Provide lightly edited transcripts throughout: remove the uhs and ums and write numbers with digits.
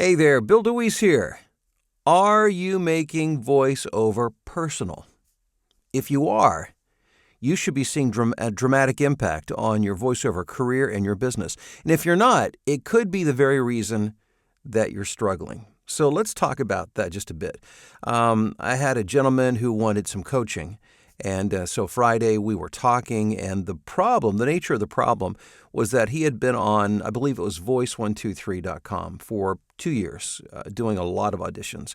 Hey there, Bill DeWeese here. Are you making voiceover personal? If you are, you should be seeing a dramatic impact on your voiceover career and your business. And if you're not, it could be the very reason that you're struggling. So let's talk about that just a bit. I had a gentleman who wanted some coaching. And so Friday we were talking, and the nature of the problem was that he had been on, I believe it was voice123.com for 2 years, doing a lot of auditions,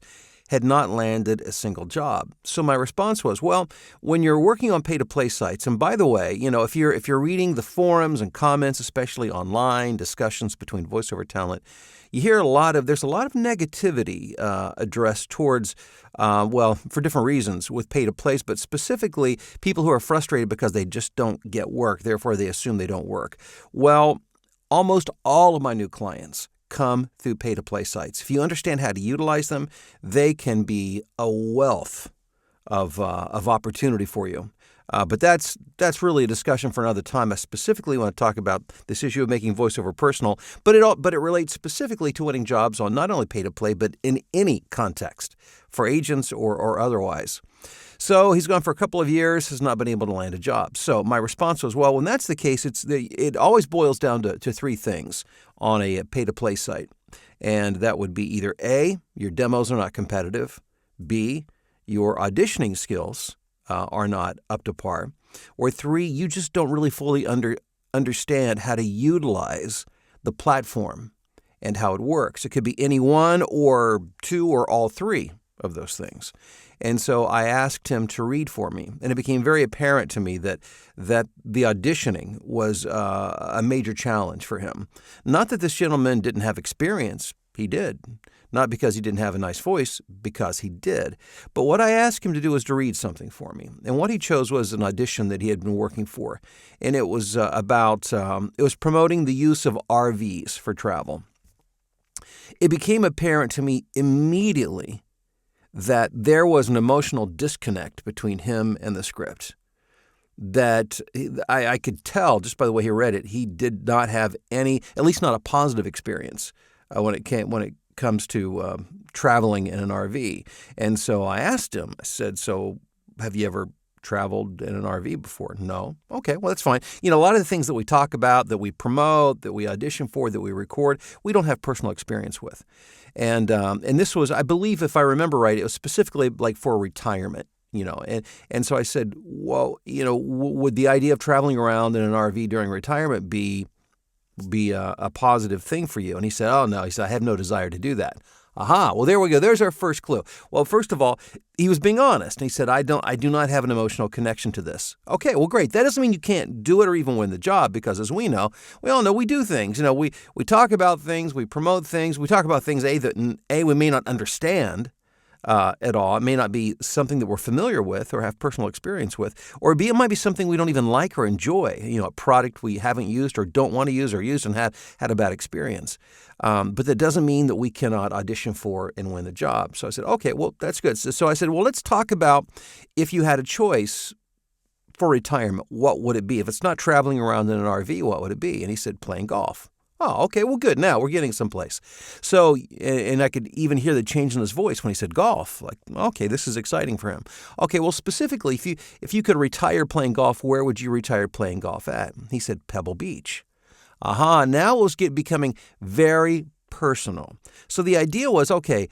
had not landed a single job. So my response was, well, when you're working on pay-to-play sites, and by the way, if you're reading the forums and comments, especially online, discussions between voiceover talent, you hear there's a lot of negativity addressed towards, for different reasons with pay-to-plays, but specifically people who are frustrated because they just don't get work, therefore they assume they don't work. Well, almost all of my new clients come through pay-to-play sites. If you understand how to utilize them, they can be a wealth of opportunity for you. But that's really a discussion for another time. I specifically want to talk about this issue of making voiceover personal, but it relates specifically to winning jobs on not only pay-to-play, but in any context, for agents or otherwise. So he's gone for a couple of years, has not been able to land a job. So my response was, well, when that's the case, it always boils down to three things on a pay-to-play site. And that would be either A, your demos are not competitive, B, your auditioning skills are not up to par, or 3, you just don't really fully understand how to utilize the platform and how it works. It could be any one or 2 or all 3 of those things. And so I asked him to read for me, and it became very apparent to me that the auditioning was a major challenge for him. Not that this gentleman didn't have experience. He did. Not because he didn't have a nice voice, because he did. But what I asked him to do was to read something for me. And what he chose was an audition that he had been working for. And it was it was promoting the use of RVs for travel. It became apparent to me immediately that there was an emotional disconnect between him and the script. That I could tell just by the way he read it, he did not have any, at least not a positive experience when it comes to traveling in an RV. And so I asked him, I said, so have you ever traveled in an RV before? No. Okay, well, that's fine. A lot of the things that we talk about, that we promote, that we audition for, that we record, we don't have personal experience with. And this was, I believe, if I remember right, it was specifically like for retirement. And so I said, well, would the idea of traveling around in an RV during retirement be a positive thing for you? And he said, oh, no. He said, I have no desire to do that. Aha. Well, there we go. There's our first clue. Well, first of all, he was being honest. And he said, I do not have an emotional connection to this. Okay, well, great. That doesn't mean you can't do it or even win the job, because as we all know we do things. We talk about things, we promote things, we talk about things, that we may not understand at all. It may not be something that we're familiar with or have personal experience with, or B, it might be something we don't even like or enjoy, a product we haven't used or don't want to use or used and had a bad experience. But that doesn't mean that we cannot audition for and win the job. So I said, okay, well, that's good. So I said, well, let's talk about if you had a choice for retirement, what would it be? If it's not traveling around in an RV, what would it be? And he said, playing golf. Oh, okay, well, good. Now we're getting someplace. So, and I could even hear the change in his voice when he said golf. Like, okay, this is exciting for him. Okay, well, specifically, if you could retire playing golf, where would you retire playing golf at? He said Pebble Beach. Aha, now it was becoming very personal. So the idea was, okay,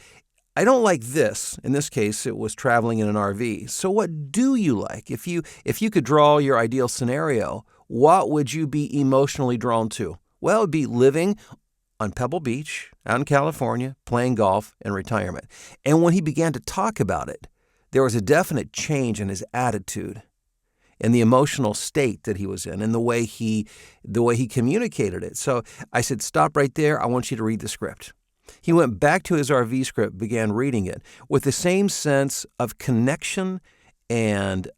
I don't like this. In this case, it was traveling in an RV. So what do you like? If you could draw your ideal scenario, what would you be emotionally drawn to? Well, it would be living on Pebble Beach, out in California, playing golf, and retirement. And when he began to talk about it, there was a definite change in his attitude and the emotional state that he was in and the way he communicated it. So I said, stop right there. I want you to read the script. He went back to his RV script, began reading it with the same sense of connection and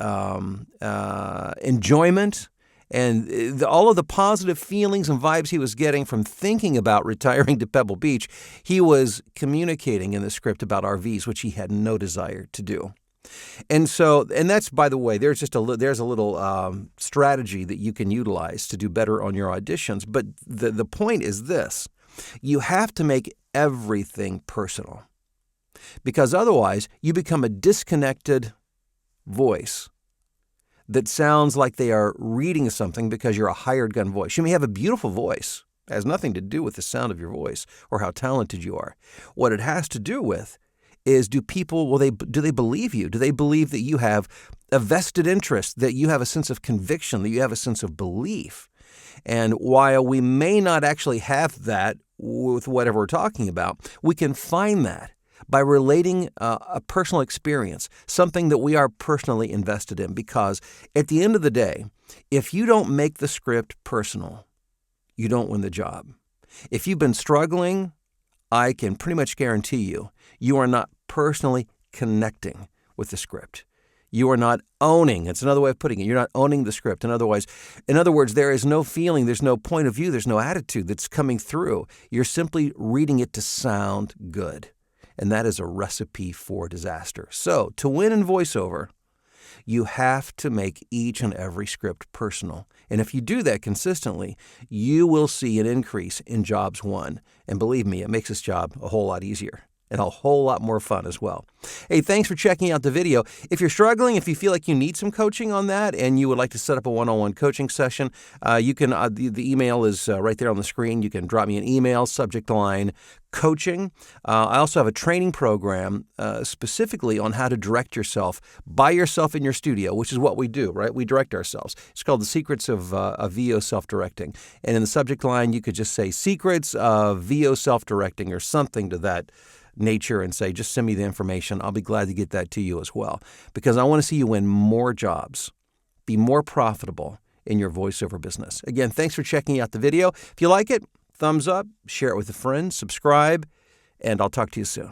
enjoyment, and all of the positive feelings and vibes he was getting from thinking about retiring to Pebble Beach, he was communicating in the script about RVs, which he had no desire to do. And that's, by the way, there's a little strategy that you can utilize to do better on your auditions. But the point is this: you have to make everything personal. Because otherwise, you become a disconnected voice that sounds like they are reading something because you're a hired gun voice. You may have a beautiful voice. It has nothing to do with the sound of your voice or how talented you are. What it has to do with is do they believe you? Do they believe that you have a vested interest, that you have a sense of conviction, that you have a sense of belief? And while we may not actually have that with whatever we're talking about, we can find that by relating a personal experience, something that we are personally invested in. Because at the end of the day, if you don't make the script personal, you don't win the job. If you've been struggling, I can pretty much guarantee you are not personally connecting with the script. You are not owning. It's another way of putting it. You're not owning the script. In other words, there is no feeling, there's no point of view, there's no attitude that's coming through. You're simply reading it to sound good. And that is a recipe for disaster. So, to win in voiceover, you have to make each and every script personal. And if you do that consistently, you will see an increase in jobs won. And believe me, it makes this job a whole lot easier and a whole lot more fun as well. Hey, thanks for checking out the video. If you're struggling, if you feel like you need some coaching on that and you would like to set up a one-on-one coaching session, you can. The email is right there on the screen. You can drop me an email, subject line coaching. I also have a training program specifically on how to direct yourself by yourself in your studio, which is what we do, right? We direct ourselves. It's called The Secrets of VO Self-Directing. And in the subject line, you could just say Secrets of VO Self-Directing or something to that nature and say, just send me the information. I'll be glad to get that to you as well, because I want to see you win more jobs, be more profitable in your voiceover business. Again, thanks for checking out the video. If you like it, thumbs up, share it with a friend, subscribe, and I'll talk to you soon.